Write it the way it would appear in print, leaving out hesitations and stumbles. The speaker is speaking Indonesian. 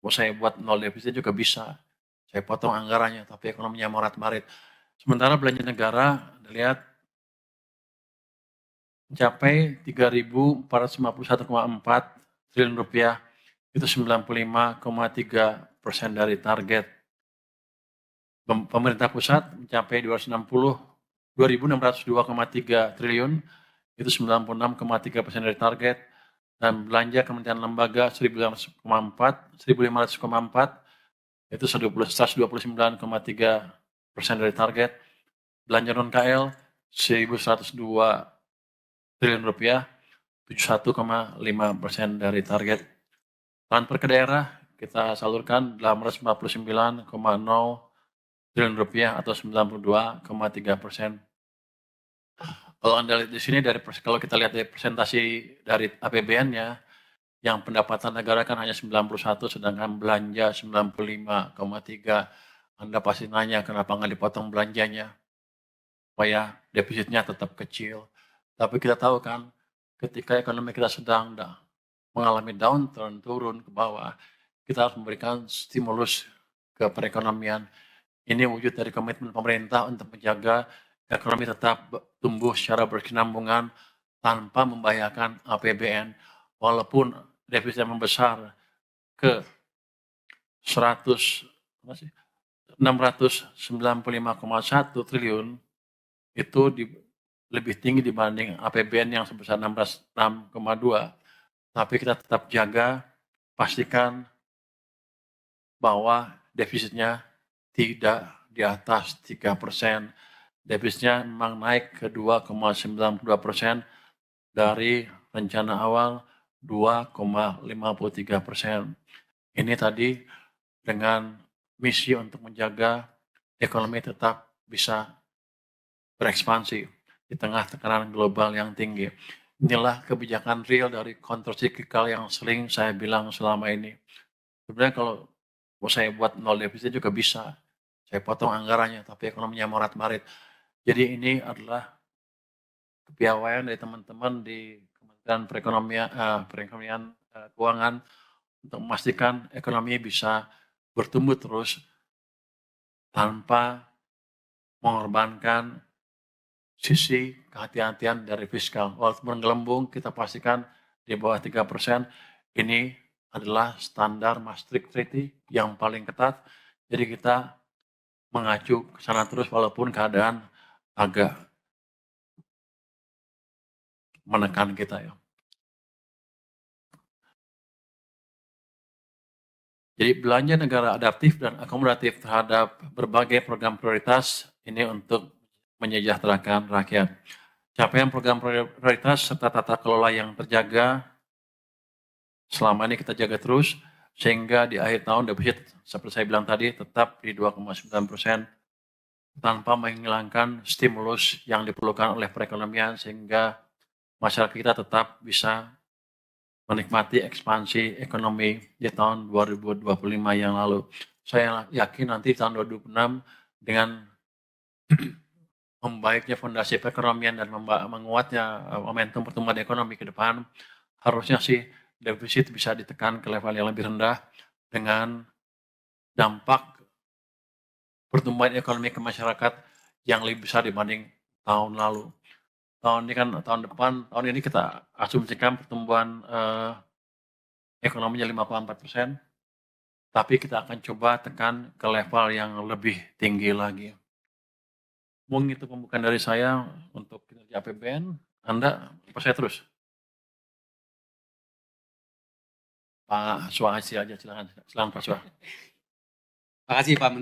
mau saya buat nol defisit juga bisa. Saya potong anggarannya, tapi ekonominya morat-marit. Sementara belanja negara, lihat mencapai 3.451,4 triliun rupiah, itu 95,3% dari target. Pemerintah pusat mencapai 2.602,3 triliun, itu 96,3% dari target. Dan belanja kementerian lembaga 1.500,4, itu 129,3% dari target. Belanja non-KL 1.102 triliun rupiah, 71,5% dari target. Transfer ke daerah kita salurkan 849,0 triliun rupiah atau 92,3%. Kalau Anda lihat di sini kalau kita lihat dari presentasi dari APBN-nya, yang pendapatan negara kan hanya 91, sedangkan belanja 95,3. Anda pasti nanya kenapa nggak dipotong belanjanya, supaya defisitnya tetap kecil. Tapi kita tahu kan, ketika ekonomi kita sedang mengalami downturn, turun ke bawah, kita harus memberikan stimulus ke perekonomian. Ini wujud dari komitmen pemerintah untuk menjaga ekonomi tetap tumbuh secara berkesinambungan tanpa membahayakan APBN. Walaupun defisit membesar ke 695,1 triliun, itu lebih tinggi dibanding APBN yang sebesar 606,2. Tapi kita tetap jaga, pastikan bahwa defisitnya tidak di atas 3%. Defisitnya memang naik ke 2,92% dari rencana awal 2,53%. Ini tadi dengan misi untuk menjaga ekonomi tetap bisa berekspansi di tengah tekanan global yang tinggi. Inilah kebijakan real dari countercyclical yang sering saya bilang selama ini. Sebenarnya kalau mau saya buat nol defisit juga bisa. Saya potong anggarannya, tapi ekonominya morat-marit. Jadi ini adalah kepiawaian dari teman-teman di Kementerian Perekonomian Keuangan untuk memastikan ekonomi bisa bertumbuh terus tanpa mengorbankan sisi kehati-hatian dari fiskal. Walaupun gelembung, kita pastikan di bawah 3%. Ini adalah standar Maastricht Treaty yang paling ketat. Jadi kita mengacu ke sana terus walaupun keadaan agak menekan kita ya. Jadi belanja negara adaptif dan akomodatif terhadap berbagai program prioritas ini untuk menyejahterakan rakyat. Capaian program prioritas serta tata kelola yang terjaga selama ini kita jaga terus sehingga di akhir tahun defisit seperti saya bilang tadi tetap di 2,9% tanpa menghilangkan stimulus yang diperlukan oleh perekonomian sehingga masyarakat kita tetap bisa menikmati ekspansi ekonomi di tahun 2025 yang lalu. Saya yakin nanti tahun 2026 dengan membaiknya fondasi perekonomian dan menguatnya momentum pertumbuhan ekonomi ke depan, harusnya sih defisit bisa ditekan ke level yang lebih rendah dengan dampak pertumbuhan ekonomi ke masyarakat yang lebih besar dibanding tahun lalu. Tahun ini kita asumsikan pertumbuhan ekonominya 5,4%, tapi kita akan coba tekan ke level yang lebih tinggi lagi. Mungkin itu pembukaan dari saya untuk kinerja APBN. Anda, apa saya terus? Pak Suhasi aja, silakan Pak Suhasi. Terima kasih Pak Menteri.